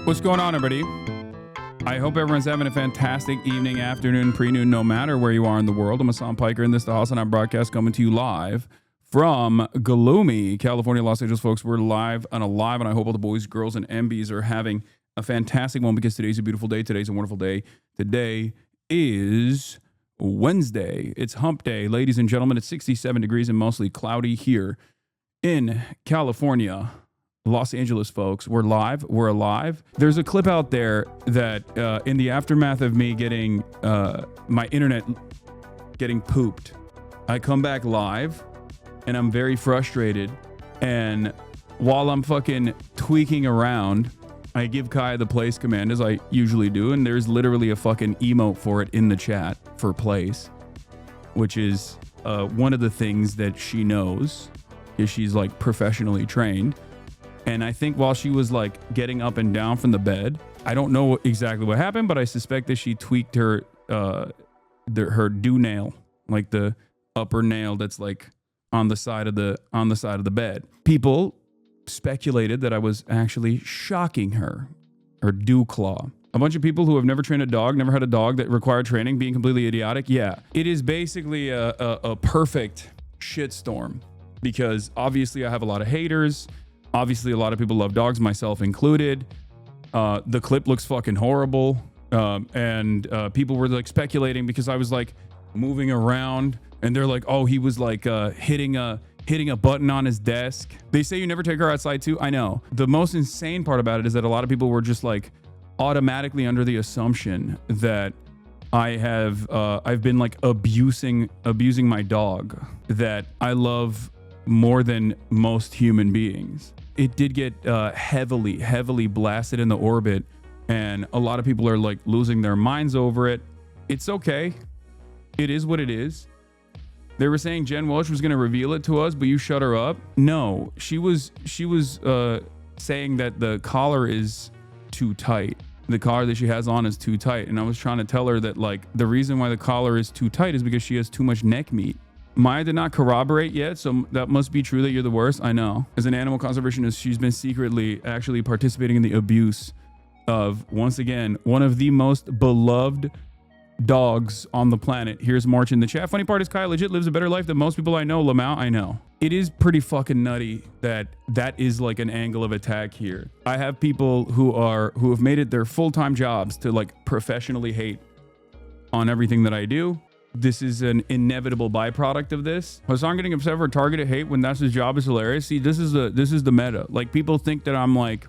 What's going on, everybody? I hope everyone's having a fantastic evening, afternoon, pre-noon, no matter where you are in the world. I'm Hasan Piker, and this is the HasanDaily broadcast coming to you live from gloomy California, Los Angeles, folks. We're live and alive, and I hope all the boys, girls, and MBs are having a fantastic one because today's a beautiful day. Today's a wonderful day. Today is Wednesday. It's hump day, ladies and gentlemen. It's 67 degrees and mostly cloudy here in California. Los Angeles, folks. We're live. We're alive. There's a clip out there that in the aftermath of me getting my internet getting pooped, I come back live and I'm very frustrated. And while I'm fucking tweaking around, I give Kaya the place command as I usually do. And there's literally a fucking emote for it in the chat for place, which is one of the things that she knows is she's like professionally trained. And I think while she was like getting up and down from the bed, I don't know exactly what happened, but I suspect that she tweaked her do nail, like the upper nail that's like on the side of the bed. People speculated that I was actually shocking her dew claw. A bunch of people who have never trained a dog, never had a dog that required training, being completely idiotic. Yeah, it is basically a perfect shitstorm because obviously I have a lot of haters. Obviously, a lot of people love dogs, myself included. The clip looks fucking horrible. And people were like speculating because I was like moving around and they're like, oh, he was like hitting a button on his desk. They say you never take her outside too. I know. The most insane part about it is that a lot of people were just like automatically under the assumption that I've been like abusing my dog that I love more than most human beings. It did get heavily blasted in the orbit, and a lot of people are like losing their minds over it. It's okay. It is what it is. They were saying Jen Welch was going to reveal it to us, but you shut her up. No, she was saying that the collar is too tight. The collar that she has on is too tight. And I was trying to tell her that like the reason why the collar is too tight is because she has too much neck meat. Maya did not corroborate yet, so that must be true that you're the worst. I know. As an animal conservationist, she's been secretly actually participating in the abuse of, once again, one of the most beloved dogs on the planet. Here's March in the chat. Funny part is Kaya legit lives a better life than most people I know. Lamau, I know. It is pretty fucking nutty that is like an angle of attack here. I have people who have made it their full-time jobs to like professionally hate on everything that I do. This is an inevitable byproduct of this. Hasan getting upset for targeted hate when that's his job is hilarious. See, this is the meta. Like people think that I'm like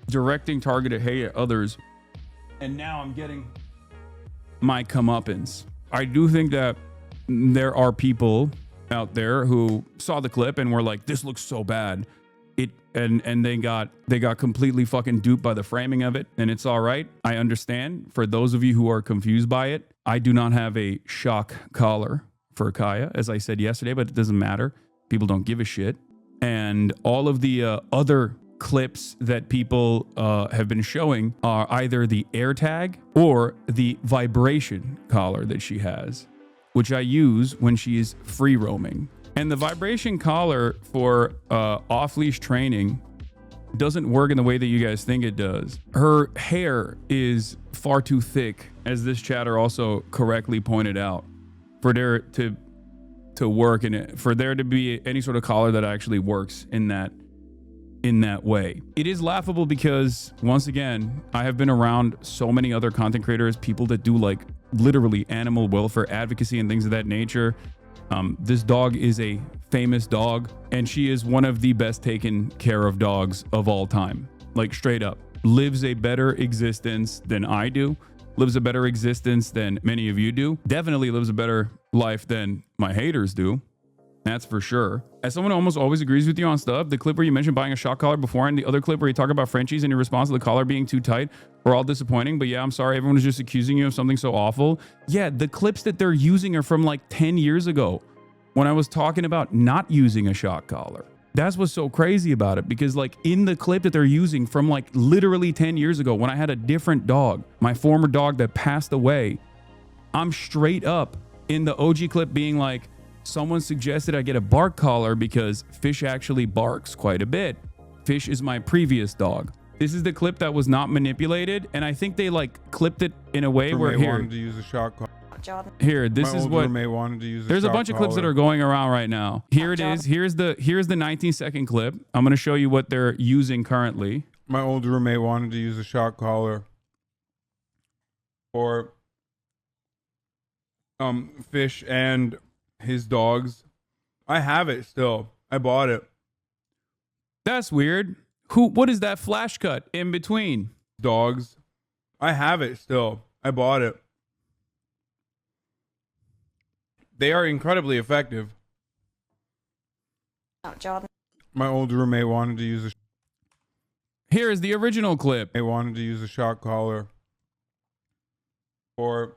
directing targeted hate at others, and now I'm getting my comeuppance. I do think that there are people out there who saw the clip and were like, "This looks so bad." And they got completely fucking duped by the framing of it, and it's all right. I understand. For those of you who are confused by it, I do not have a shock collar for Kaya, as I said yesterday, but it doesn't matter. People don't give a shit. And all of the other clips that people have been showing are either the AirTag or the vibration collar that she has, which I use when she is free roaming. And the vibration collar for off-leash training doesn't work in the way that you guys think it does. Her hair is far too thick, as this chatter also correctly pointed out, for there to work in it, for there to be any sort of collar that actually works in that way. It is laughable because, once again, I have been around so many other content creators, people that do like literally animal welfare advocacy and things of that nature. This dog is a famous dog, and she is one of the best taken care of dogs of all time. Like straight up, lives a better existence than I do, lives a better existence than many of you do, definitely lives a better life than my haters do. That's for sure. As someone who almost always agrees with you on stuff, the clip where you mentioned buying a shock collar before and the other clip where you talk about Frenchies and your response to the collar being too tight were all disappointing. But yeah, I'm sorry. Everyone is just accusing you of something so awful. Yeah, the clips that they're using are from like 10 years ago when I was talking about not using a shock collar. That's what's so crazy about it, because like in the clip that they're using from like literally 10 years ago when I had a different dog, my former dog that passed away, I'm straight up in the OG clip being like, someone suggested I get a bark collar because Fish actually barks quite a bit. Fish is my previous dog. This is the clip that was not manipulated, and I think they like clipped it in a way where here. Wanted to use a shot call. Here, this is what. Wanted to use There's a bunch of clips that are going around right now. Here it is. Here's the 19-second clip. I'm gonna show you what they're using currently. My old roommate wanted to use a shot collar for fish and his dogs. I have it still. I bought it. That's weird. What is that flash cut in between? Dogs. I have it still. I bought it. They are incredibly effective. Oh, Jordan. My old roommate wanted to use a Here is the original clip. They wanted to use a shot collar for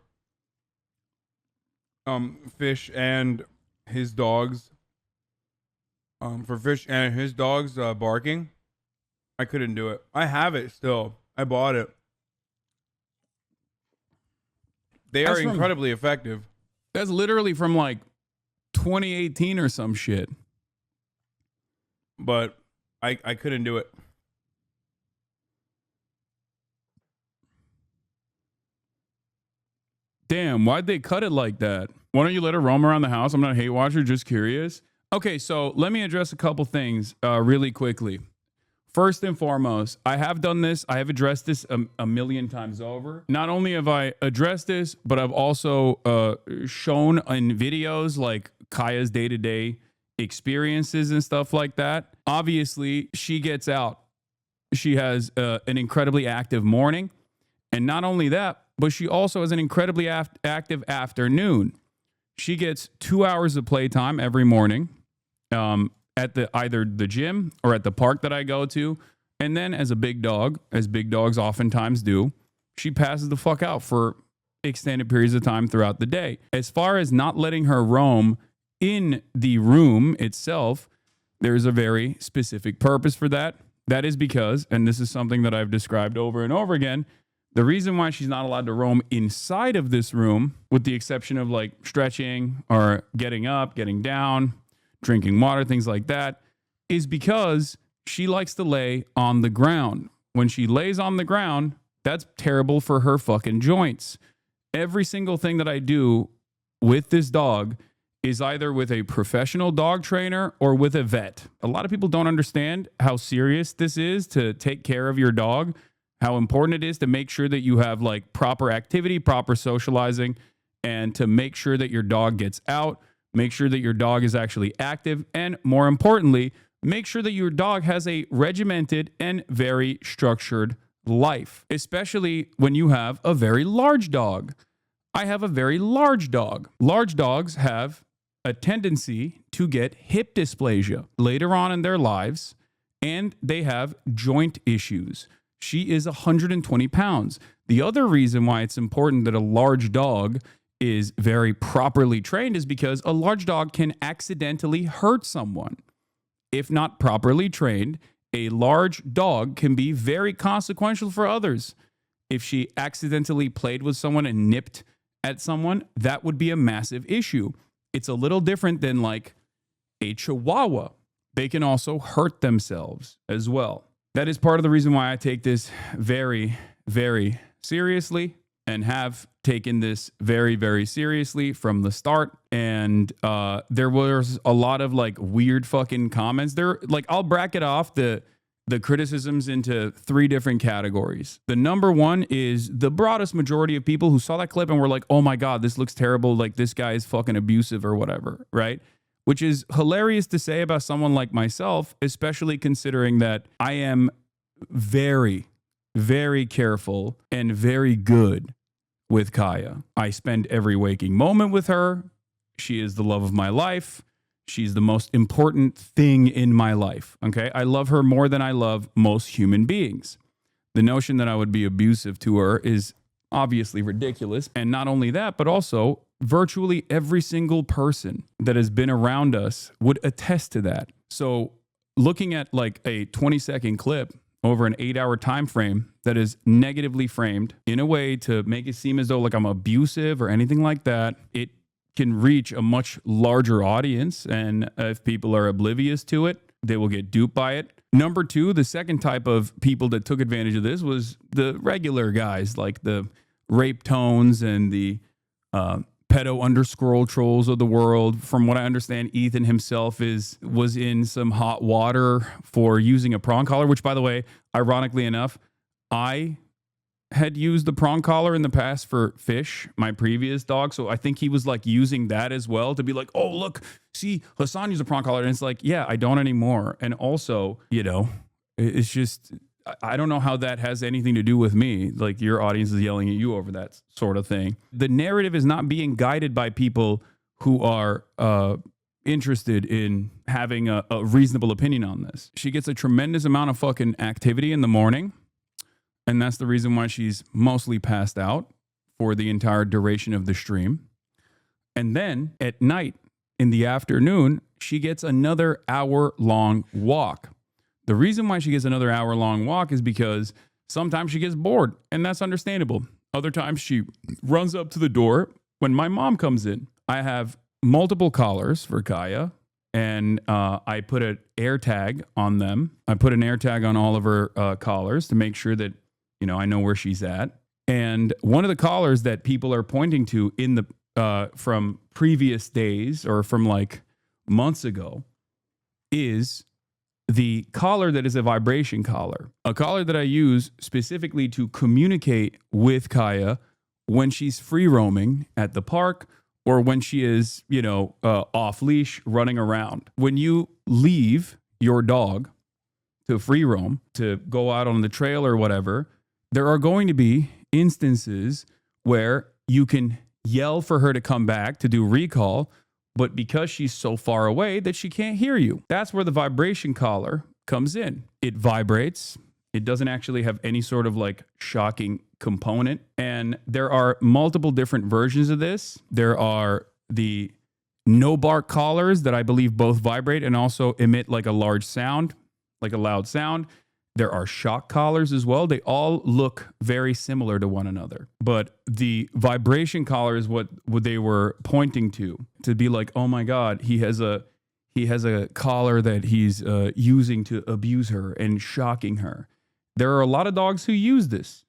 fish and his dogs. For fish and his dogs barking. I couldn't do it. I have it still. I bought it. They are incredibly effective. That's literally from like 2018 or some shit. But I couldn't do it. Damn, why'd they cut it like that? Why don't you let her roam around the house? I'm not a hate watcher, just curious. Okay, so let me address a couple things really quickly. First and foremost, I have done this. I have addressed this a million times over. Not only have I addressed this, but I've also shown in videos like Kaya's day-to-day experiences and stuff like that. Obviously, she gets out. She has an incredibly active morning. And not only that, but she also has an incredibly active afternoon. She gets 2 hours of playtime every morning. At either the gym or at the park that I go to. And then as a big dog, as big dogs oftentimes do, she passes the fuck out for extended periods of time throughout the day. As far as not letting her roam in the room itself, there's a very specific purpose for that. That is because, and this is something that I've described over and over again, the reason why she's not allowed to roam inside of this room, with the exception of like stretching or getting up, getting down, drinking water, things like that, is because she likes to lay on the ground. When she lays on the ground, that's terrible for her fucking joints. Every single thing that I do with this dog is either with a professional dog trainer or with a vet. A lot of people don't understand how serious this is to take care of your dog, how important it is to make sure that you have like proper activity, proper socializing, and to make sure that your dog gets out. Make sure that your dog is actually active. And more importantly, make sure that your dog has a regimented and very structured life, especially when you have a very large dog. I have a very large dog. Large dogs have a tendency to get hip dysplasia later on in their lives, and they have joint issues. She is 120 pounds. The other reason why it's important that a large dog is very properly trained is because a large dog can accidentally hurt someone. If not properly trained, a large dog can be very consequential for others. If she accidentally played with someone and nipped at someone, that would be a massive issue. It's a little different than like a Chihuahua. They can also hurt themselves as well. That is part of the reason why I take this very, very seriously, and have taken this very, very seriously from the start. And there was a lot of like weird fucking comments. There, like, I'll bracket off the criticisms into three different categories. The number one is the broadest majority of people who saw that clip and were like, oh my God, this looks terrible. Like, this guy is fucking abusive or whatever, right? Which is hilarious to say about someone like myself, especially considering that I am very, very careful and very good with Kaya. I spend every waking moment with her. She is the love of my life. She's the most important thing in my life. Okay. I love her more than I love most human beings. The notion that I would be abusive to her is obviously ridiculous. And not only that, but also virtually every single person that has been around us would attest to that. So looking at like a 20-second clip over an 8-hour time frame that is negatively framed in a way to make it seem as though like I'm abusive or anything like that, it can reach a much larger audience. And if people are oblivious to it, they will get duped by it. Number two, the second type of people that took advantage of this was the regular guys, like the rape tones and the pedo underscroll trolls of the world. From what I understand, Ethan himself was in some hot water for using a prong collar, which, by the way, ironically enough, I had used the prong collar in the past for Fish, my previous dog. So I think he was like using that as well to be like, oh, look, see, Hasan used a prong collar. And it's like, yeah, I don't anymore. And also, it's just, I don't know how that has anything to do with me. Like, your audience is yelling at you over that sort of thing. The narrative is not being guided by people who are interested in having a reasonable opinion on this. She gets a tremendous amount of fucking activity in the morning. And that's the reason why she's mostly passed out for the entire duration of the stream. And then at night, in the afternoon, she gets another hour-long walk. The reason why she gets another hour-long walk is because sometimes she gets bored, and that's understandable. Other times she runs up to the door when my mom comes in. I have multiple collars for Kaya, and I put an air tag on them. I put an air tag on all of her collars to make sure that I know where she's at. And one of the collars that people are pointing to in the from previous days or from like months ago is the collar that is a vibration collar, a collar that I use specifically to communicate with Kaya when she's free roaming at the park or when she is, off leash running around. When you leave your dog to free roam, to go out on the trail or whatever, there are going to be instances where you can yell for her to come back to do recall, but because she's so far away that she can't hear you. That's where the vibration collar comes in. It vibrates. It doesn't actually have any sort of like shocking component. And there are multiple different versions of this. There are the no bark collars that I believe both vibrate and also emit like a large sound, like a loud sound. There are shock collars as well. They all look very similar to one another. But the vibration collar is what they were pointing to be like, oh my God, he has a collar that he's using to abuse her and shocking her. There are a lot of dogs who use this.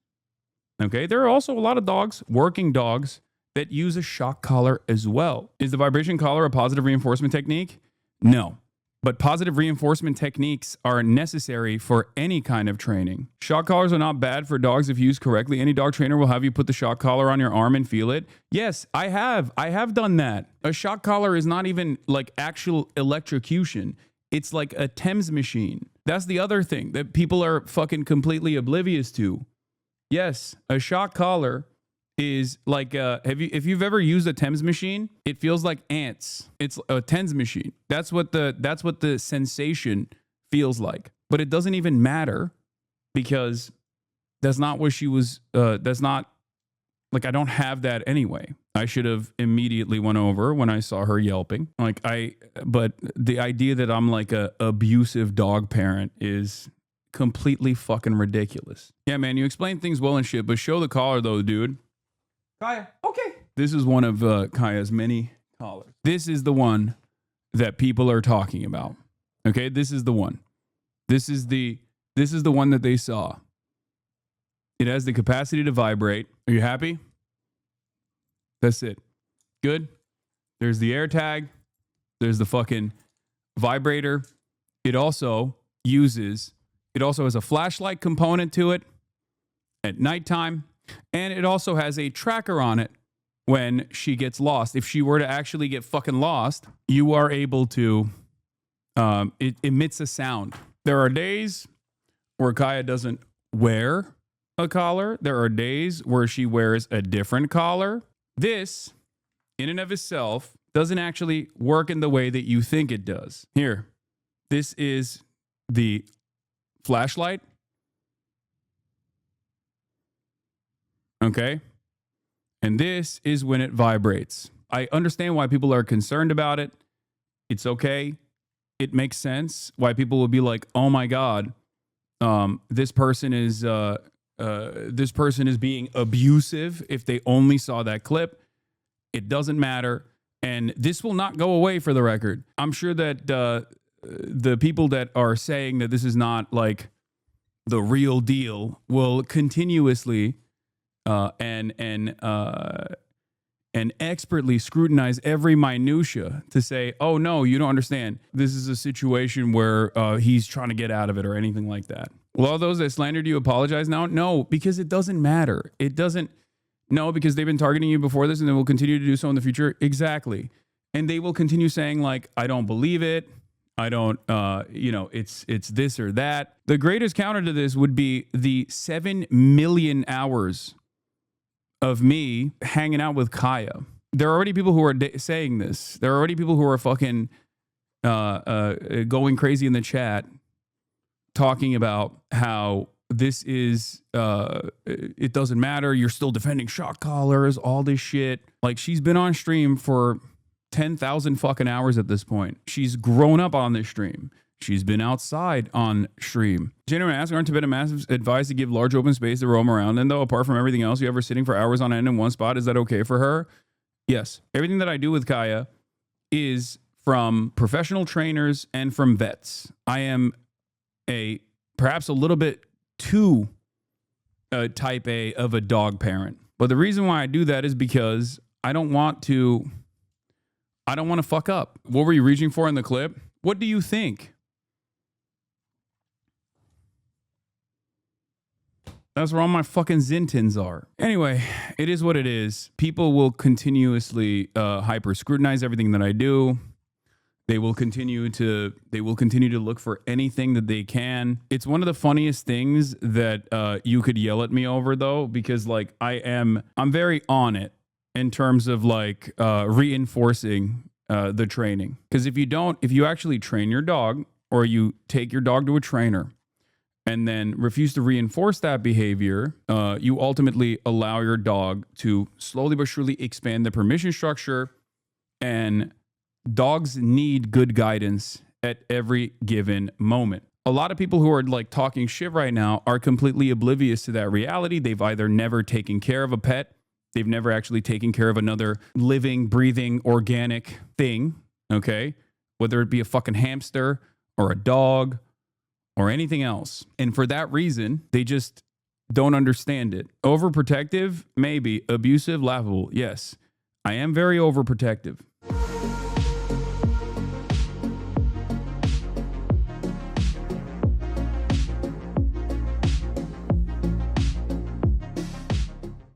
Okay. There are also a lot of dogs, working dogs, that use a shock collar as well. Is the vibration collar a positive reinforcement technique? No. But positive reinforcement techniques are necessary for any kind of training. Shock collars are not bad for dogs if used correctly. Any dog trainer will have you put the shock collar on your arm and feel it. Yes, I have. I have done that. A shock collar is not even like actual electrocution. It's like a Thames machine. That's the other thing that people are fucking completely oblivious to. Yes, a shock collar is like if you've ever used a Thames machine, it feels like ants. It's a Thames machine. That's what the sensation feels like. But it doesn't even matter because that's not what she was that's not like I don't have that anyway. I should have immediately went over when I saw her yelping. But the idea that I'm like a abusive dog parent is completely fucking ridiculous. Yeah, man, you explain things well and shit, but show the collar though, dude. Kaya, okay. This is one of Kaya's many collars. This is the one that people are talking about. Okay, this is the one. This is the one that they saw. It has the capacity to vibrate. Are you happy? That's it. Good. There's the air tag. There's the fucking vibrator. It also has a flashlight component to it at nighttime. And it also has a tracker on it when she gets lost. If she were to actually get fucking lost, you are able to, it emits a sound. There are days where Kaya doesn't wear a collar. There are days where she wears a different collar. This, in and of itself, doesn't actually work in the way that you think it does. Here, this is the flashlight. Okay. And this is when it vibrates. I understand why people are concerned about it. It's okay. It makes sense why people will be like, oh my God, this person is being abusive if they only saw that clip. It doesn't matter. And this will not go away for the record. I'm sure that the people that are saying that this is not like the real deal will continuously and expertly scrutinize every minutia to say, oh, no, you don't understand. This is a situation where he's trying to get out of it or anything like that. Will all those that slandered you apologize now? No, because it doesn't matter. It doesn't. No, because they've been targeting you before this and they will continue to do so in the future. Exactly. And they will continue saying like, I don't believe it. I don't, it's this or that. The greatest counter to this would be the 7 million hours of me hanging out with Kaya. There are already people who are saying this. There are already people who are fucking going crazy in the chat talking about how this is, it doesn't matter. You're still defending shot callers, all this shit. Like, she's been on stream for 10,000 fucking hours at this point. She's grown up on this stream. She's been outside on stream. Genuine ask, aren't Tibetan Mastiffs advised to give large open space to roam around? And though, apart from everything else, you ever sitting for hours on end in one spot, is that okay for her? Yes. Everything that I do with Kaya is from professional trainers and from vets. I am perhaps a little bit too type A of a dog parent. But the reason why I do that is because I don't want to fuck up. What were you reaching for in the clip? What do you think? That's where all my fucking Zintins are. Anyway, it is what it is. People will continuously hyper scrutinize everything that I do. They will continue to look for anything that they can. It's one of the funniest things that you could yell at me over, though, because like I'm very on it in terms of like reinforcing the training. Because if you actually train your dog, or you take your dog to a trainer and then refuse to reinforce that behavior, you ultimately allow your dog to slowly but surely expand the permission structure. And dogs need good guidance at every given moment. A lot of people who are like talking shit right now are completely oblivious to that reality. They've either never taken care of a pet, they've never actually taken care of another living, breathing, organic thing, okay? Whether it be a fucking hamster or a dog or anything else. And for that reason, they just don't understand it. Overprotective? Maybe. Abusive? Laughable? Yes. I am very overprotective.